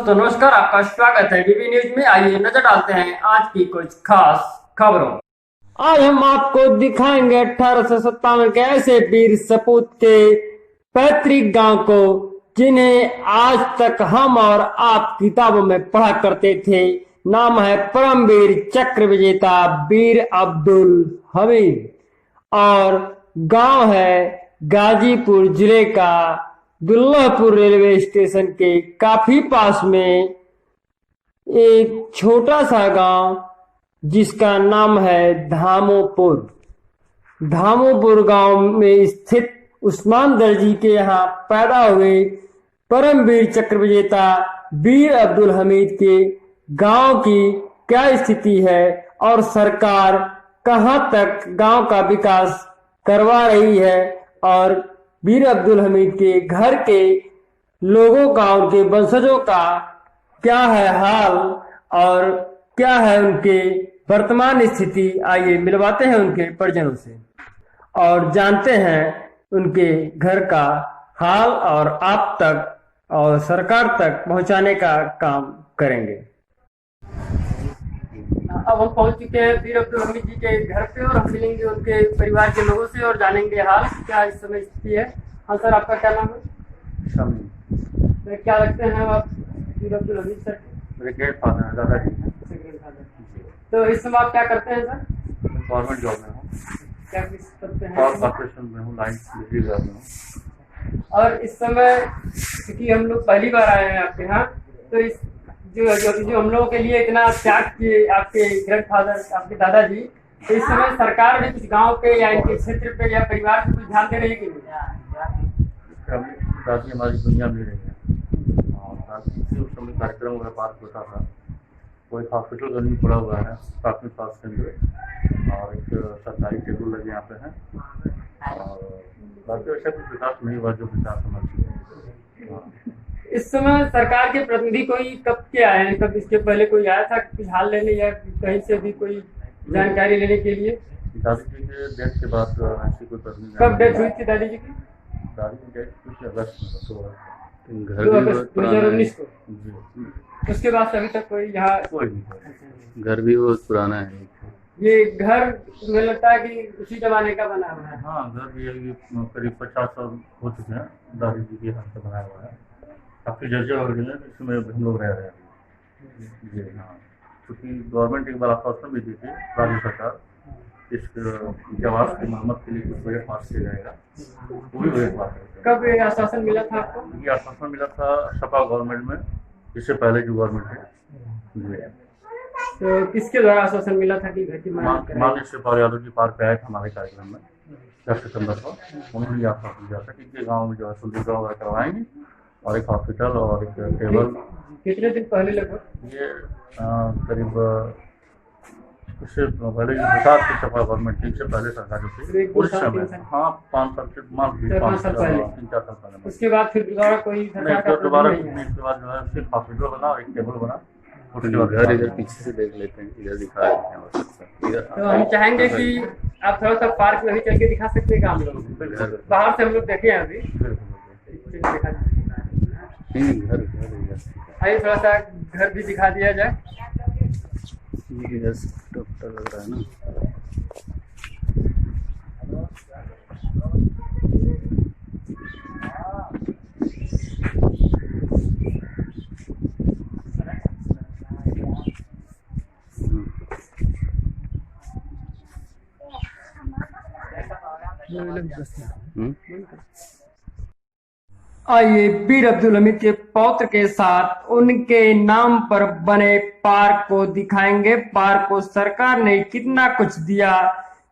दोस्तों नमस्कार, आपका स्वागत है बीबी न्यूज में। आइए नजर डालते हैं आज की कुछ खास खबरों। आज हम आपको दिखाएंगे 1857 के ऐसे वीर सपूत के पैतृक गांव को जिन्हें आज तक हम और आप किताबों में पढ़ा करते थे। नाम है परमवीर चक्र विजेता वीर अब्दुल हमीद और गांव है गाजीपुर जिले का दुल्लभपुर रेलवे स्टेशन के काफी पास में एक छोटा सा गांव जिसका नाम है धामोपुर। धामोपुर गांव में स्थित उस्मान दर्जी के यहाँ पैदा हुए परमवीर चक्र विजेता वीर अब्दुल हमीद के गांव की क्या स्थिति है और सरकार कहां तक गांव का विकास करवा रही है और वीर अब्दुल हमीद के घर के लोगों का, उनके वंशजों का क्या है हाल और क्या है उनके वर्तमान स्थिति। आइए मिलवाते हैं उनके परिजनों से और जानते हैं उनके घर का हाल और आप तक और सरकार तक पहुंचाने का काम करेंगे। अब हम पहुंच चुके हैं वीर अब्दुल हमीद जी के घर पे और हम मिलेंगे उनके परिवार के लोगों से और जानेंगे हाल क्या इस समय स्थिति है। हाँ सर, आपका क्या नाम है? शामिल। क्या लगते हैं आप वीर अब्दुल हमीद सर? मेरे ग्रेट फादर हैं, दादाजी। तो इस समय आप क्या करते हैं सर? गवर्नमेंट जॉब में हूँ। क्या करते हैं? पावर कॉर्पोरेशन में हूँ, लाइन बिजली विभाग में हूँ। और इस समय क्योंकि हम लोग पहली बार आए हैं आपके यहाँ, तो इस जो हम लोगों के लिए इतना त्याग किए आपके ग्रैंडफादर, आपके दादाजी, तो इस समय सरकार भी कुछ गांव पे या इनके क्षेत्र पे या परिवार पे कुछ ध्यान दे रही है कि नहीं? दादी हमारी दुनिया में रही है और दादी से उस समय कार्यक्रम वगैरह पास होता था। कोई हॉस्पिटल का नहीं पड़ा हुआ है, प्राथमिक स्वास्थ्य केंद्र और एक सरकारी टेबल लगे यहाँ पे है और बाकी वैसा कुछ विकास नहीं हुआ जो विकास होना चाहिए। इस समय सरकार के प्रतिनिधि कोई कब के आए हैं? कब इसके पहले कोई आया था कुछ हाल लेने या कहीं से भी कोई जानकारी लेने के लिए? दादी जी के डेथ के बाद ऐसी कोई प्रतिनिधि। कब डेथ हुई थी दादी जी की? दादी की डेथ कुछ अगस्त में, 2019 को। जी। उसके बाद से अभी तक कोई यहाँ कोई नहीं। घर भी बहुत पुराना है। ये घर मुझे लगता है कि उसी जमाने का बना हुआ है। हाँ, घर भी अभी करीब 50 साल हो चुके हैं, दादी जी के हाथ से बनाया हुआ है। काफ़ी जर्जर हो गई है, इसमें हम लोग रह रहे हैं। जी हाँ, क्योंकि गवर्नमेंट एक बार आश्वासन भी दी थी, राज्य सरकार, इसके आवास की मरम्मत के लिए कुछ बजट पास किया जाएगा, वो भी बजट पास है। कब ये आश्वासन मिला था आपको? ये आश्वासन मिला था सपा गवर्नमेंट में, इससे पहले जो गवर्नमेंट है। जी। तो किसके द्वारा आश्वासन मिला था कि घर की माननीय श्री पाल यादव जी पार्क पे आए थे हमारे कार्यक्रम में 10 सितंबर को। उन्होंने ये आश्वासन दिया था कि गाँव में जो है सुविधा वगैरह करवाएंगे और एक हॉस्पिटल और एक टेबल। कितने दिन पहले लगभग? ये करीब उससे पहले जो सरकार की सपा गवर्नमेंट थी, इससे पहले सरकार जो थी उस समय, हाँ 5 साल से 3-4 साल पहले। उसके बाद फिर दोबारा कोई दोबारा इसके बाद जो है सिर्फ हॉस्पिटल बना और एक टेबल बना। घर इधर पीछे से देख लेते हैं, इधर दिखा देते हैं। तो हम चाहेंगे कि आप थोड़ा सा पार्क में भी चल के दिखा सकते हैं हम लोग, बाहर से हम लोग देखे हैं अभी। घर आइए थोड़ा सा घर भी दिखा दिया जाए। डॉक्टर लग रहा है ना। आइए वीर अब्दुल हमीद के पौत्र के साथ उनके नाम पर बने पार्क को दिखाएंगे। पार्क को सरकार ने कितना कुछ दिया,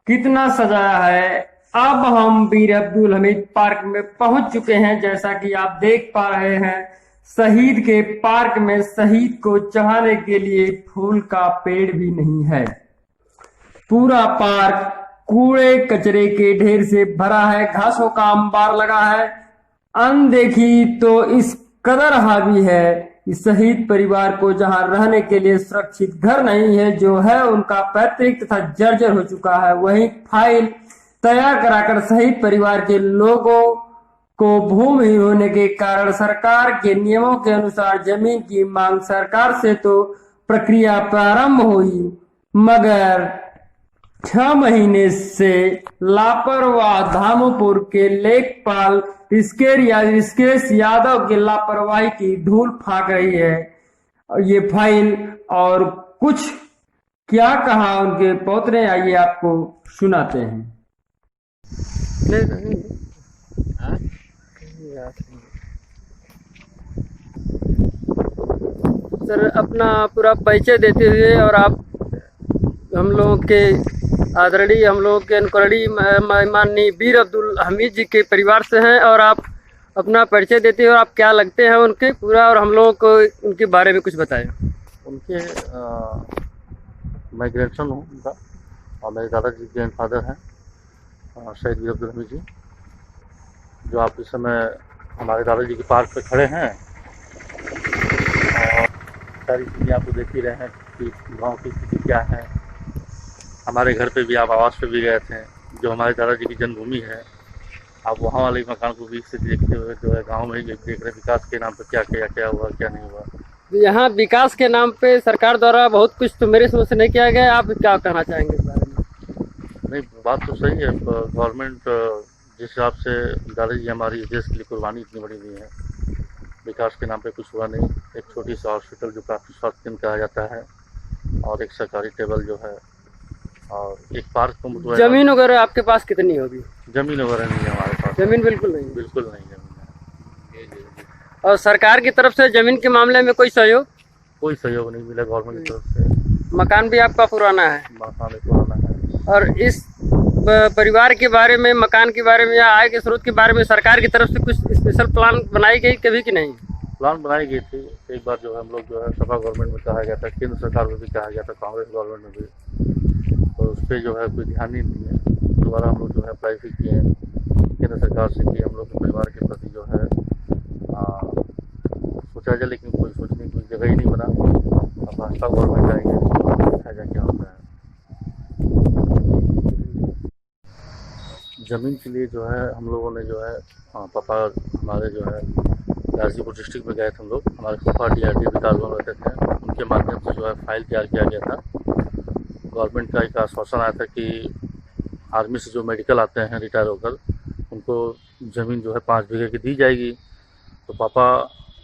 कितना सजाया है। अब हम वीर अब्दुल हमीद पार्क में पहुंच चुके हैं। जैसा कि आप देख पा रहे हैं, शहीद के पार्क में शहीद को चढ़ाने के लिए फूल का पेड़ भी नहीं है। पूरा पार्क कूड़े कचरे के ढेर से भरा है, घासों का अंबार लगा है। अनदेखी तो इस कदर हावी है कि शहीद परिवार को जहां रहने के लिए सुरक्षित घर नहीं है, जो है उनका पैतृक तथा जर्जर हो चुका है, वहीं फाइल तैयार कराकर शहीद परिवार के लोगों को भूमि होने के कारण सरकार के नियमों के अनुसार जमीन की मांग सरकार से तो प्रक्रिया प्रारंभ हुई, मगर 6 महीने से लापरवाह धामुपुर के लेखपाल ऋषिकेश यादव की लापरवाही की धूल फाक रही है। ये फाइल और कुछ क्या कहा उनके पौत्र ने, आइए आपको सुनाते हैं। सर, अपना पूरा परिचय देते हुए, और आप हम लोगों के आदरणीय, हम लोगों के अनुकरणीय माननीय वीर अब्दुल हमीद जी के परिवार से हैं, और आप अपना परिचय देते हुए आप क्या लगते हैं उनके पूरा, और हम लोगों को उनके बारे में कुछ बताएं। उनके मैं ग्रैंडसन हूँ उनका, और मेरे दादाजी ग्रैंडफादर हैं शहीद वीर अब्दुल हमीद जी, जो आप इस समय हमारे दादाजी के पार्क पे खड़े हैं। और सारी चीज़ें आपको देख ही रहे हैं कि गाँव की स्थिति क्या है। हमारे घर पे भी आप आवास पे भी गए थे, जो हमारे दादाजी की जन्मभूमि है। आप वहाँ वाले मकान को भी स्थिति देखते हुए जो है गाँव में ही देख रहे विकास के नाम पर क्या हुआ क्या नहीं हुआ। यहाँ विकास के नाम पे सरकार द्वारा बहुत कुछ तो मेरे समझ से नहीं किया गया, आप क्या कहना चाहेंगे इस बारे में? नहीं, बात तो सही है। गवर्नमेंट जिस हिसाब से दादाजी हमारी देश के लिए कुर्बानी इतनी बड़ी दी है, विकास के नाम पे कुछ हुआ नहीं। एक छोटी सा हॉस्पिटल जो प्राथमिक स्वास्थ्य केंद्र कहा जाता है, और एक सरकारी टेबल जो है, और एक पार्क को। जमीन वगैरह आपके पास कितनी होगी? जमीन वगैरह नहीं है हमारे पास। जमीन बिल्कुल नहीं? बिल्कुल नहीं जमीन है। और सरकार की तरफ से जमीन के मामले में कोई सहयोग? कोई सहयोग नहीं मिला गवर्नमेंट की तरफ से। मकान भी आपका पुराना है? मकान पुराना है। और इस परिवार के बारे में, मकान के बारे में या आय के स्रोत के बारे में सरकार की तरफ से कुछ स्पेशल प्लान बनाई गई कभी कि नहीं? प्लान बनाई गई थी एक बार, जो है हम लोग जो है सपा गवर्नमेंट में कहा गया था, केंद्र सरकार में भी कहा गया था, कांग्रेस गवर्नमेंट में भी, तो उस पर जो है कोई ध्यान नहीं दिए। दोबारा हम लोग जो है अप्लाई भी किए केंद्र सरकार से कि हम लोग के परिवार के प्रति जो है सोचा जाए, लेकिन कोई सोचने की जगह ही नहीं बना। अब भाजपा गवर्नमेंट आएगी, देखा जाए क्या होता है। ज़मीन के लिए जो है हम लोगों ने जो है पापा हमारे जो है गाजीपुर डिस्ट्रिक्ट में गए थे हम लोग। हमारे फूफा DRD विकास भवन रहते थे, उनके माध्यम से जो है फाइल तैयार किया गया था। गवर्नमेंट का एक आश्वासन आया था कि आर्मी से जो मेडिकल आते हैं रिटायर होकर, उनको ज़मीन जो है 5 बीघे की दी जाएगी। तो पापा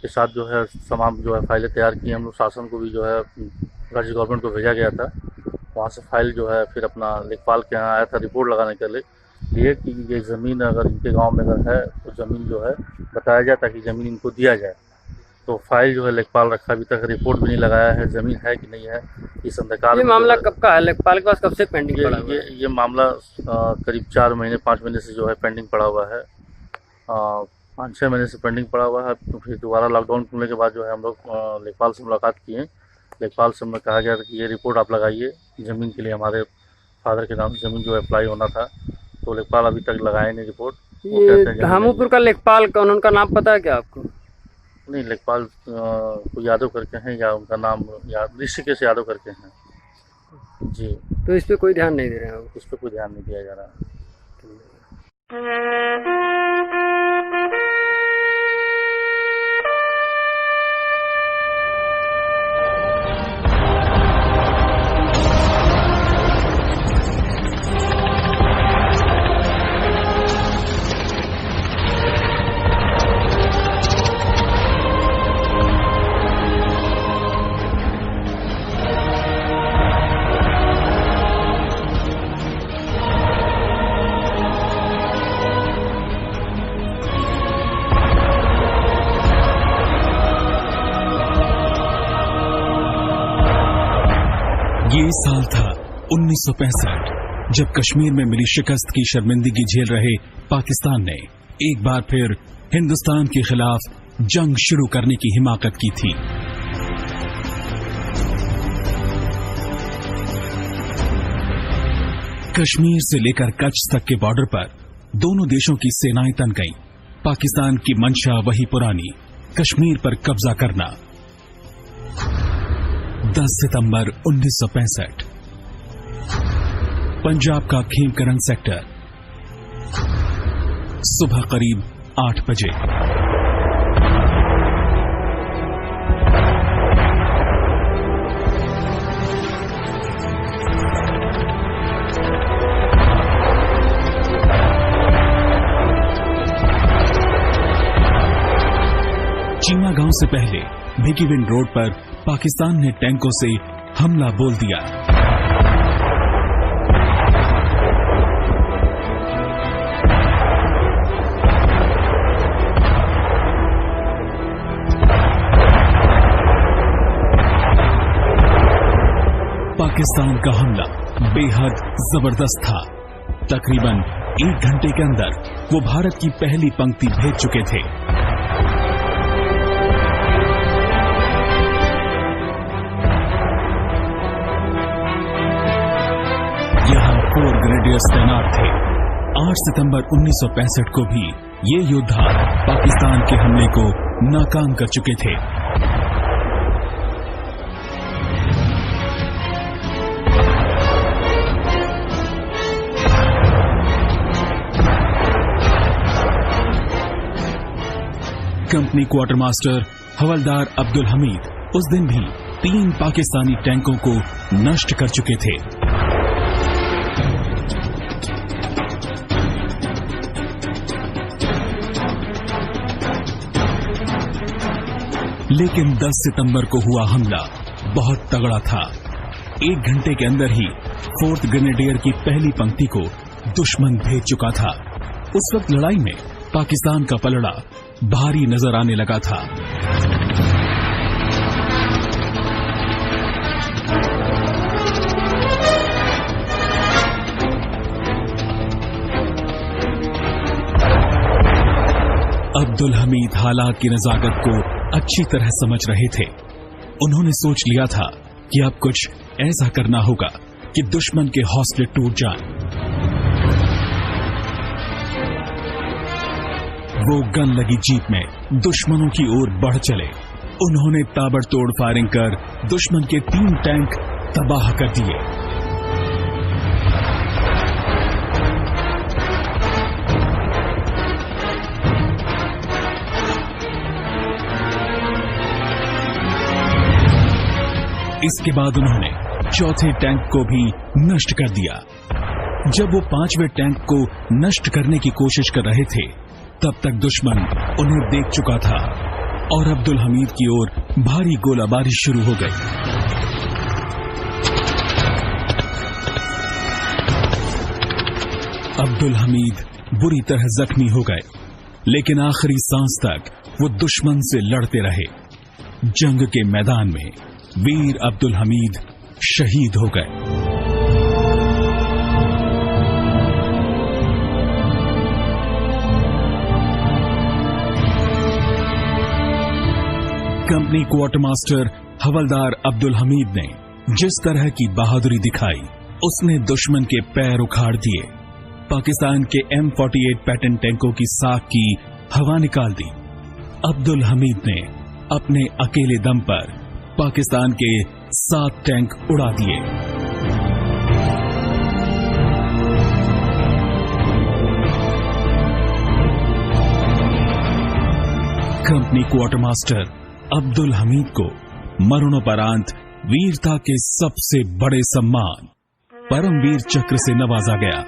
के साथ जो है तमाम जो है फाइलें तैयार की हम लोग, शासन को भी जो है राज्य गवर्नमेंट को भेजा गया था। वहाँ से फाइल जो है फिर अपना लेखपाल के यहाँ आया था रिपोर्ट लगाने के लिए कि ये ज़मीन अगर इनके गांव में अगर है तो ज़मीन जो है बताया जाए ताकि ज़मीन इनको दिया जाए। तो फाइल जो है लेखपाल रखा, अभी तक रिपोर्ट भी नहीं लगाया है ज़मीन है कि नहीं है इस अंधकार। ये मामला कब का है? लेखपाल के पास कब से पेंडिंग पड़ा हुआ है? ये मामला करीब 4 महीने 5 महीने से जो है पेंडिंग पड़ा हुआ है। 5-6 महीने से पेंडिंग पड़ा हुआ है। तो फिर दोबारा लॉकडाउन खुलने के बाद जो है हम लोग लेखपाल से मुलाकात किए। लेखपाल से हमें कहा गया था कि ये रिपोर्ट आप लगाइए, ज़मीन के लिए हमारे फादर के नाम से ज़मीन जो अप्लाई होना था। तो लेखपाल अभी तक लगाए नहीं रिपोर्ट। ये धामुपुर का लेखपाल कौन, उनका नाम पता है क्या आपको? नहीं, लेखपाल को यादव करके हैं, या उनका नाम ऋषिकेश यादव करके हैं जी। तो इस पर कोई ध्यान नहीं दे रहे हैं? इस पर कोई ध्यान नहीं दिया जा रहा। ये साल था 1965, जब कश्मीर में मिली शिकस्त की शर्मिंदगी झेल रहे पाकिस्तान ने एक बार फिर हिंदुस्तान के खिलाफ जंग शुरू करने की हिमाकत की थी। कश्मीर से लेकर कच्छ तक के बॉर्डर पर दोनों देशों की सेनाएं तन गईं। पाकिस्तान की मंशा वही पुरानी, कश्मीर पर कब्जा करना। 10 सितंबर 1965, पंजाब का खेमकरन सेक्टर, सुबह करीब 8 बजे। चीमा गांव से पहले भिकीविंड रोड पर पाकिस्तान ने टैंकों से हमला बोल दिया। पाकिस्तान का हमला बेहद जबरदस्त था। तकरीबन 1 घंटे के अंदर वो भारत की पहली पंक्ति भेज चुके थे। यहां 4 ग्रेनेडियर्स तैनात थे। 8 सितंबर 1965 को भी ये योद्धा पाकिस्तान के हमले को नाकाम कर चुके थे। कंपनी क्वार्टर मास्टर हवलदार अब्दुल हमीद उस दिन भी 3 पाकिस्तानी टैंकों को नष्ट कर चुके थे। लेकिन 10 सितंबर को हुआ हमला बहुत तगड़ा था। 1 घंटे के अंदर ही 4th ग्रेनेडियर की पहली पंक्ति को दुश्मन भेज चुका था। उस वक्त लड़ाई में पाकिस्तान का पलड़ा भारी नजर आने लगा था। अब्दुल हमीद हालात की नजाकत को अच्छी तरह समझ रहे थे। उन्होंने सोच लिया था कि अब कुछ ऐसा करना होगा कि दुश्मन के हौसले टूट जाएं। वो गन लगी जीप में दुश्मनों की ओर बढ़ चले। उन्होंने ताबड़तोड़ फायरिंग कर दुश्मन के 3 टैंक तबाह कर दिए। इसके बाद उन्होंने 4थे टैंक को भी नष्ट कर दिया। जब वो 5वें टैंक को नष्ट करने की कोशिश कर रहे थे, तब तक दुश्मन उन्हें देख चुका था और अब्दुल हमीद की ओर भारी गोलाबारी शुरू हो गई। अब्दुल हमीद बुरी तरह जख्मी हो गए, लेकिन आखिरी सांस तक वो दुश्मन से लड़ते रहे। जंग के मैदान में वीर अब्दुल हमीद शहीद हो गए। कंपनी क्वार्टर मास्टर हवलदार अब्दुल हमीद ने जिस तरह की बहादुरी दिखाई, उसने दुश्मन के पैर उखाड़ दिए। पाकिस्तान के M48 पैटर्न टैंकों की साख की हवा निकाल दी। अब्दुल हमीद ने अपने अकेले दम पर पाकिस्तान के 7 टैंक उड़ा दिए। Company quarter master Abdul Hamid को मरणोपरांत वीरता के सबसे बड़े सम्मान परमवीर चक्र से नवाजा गया।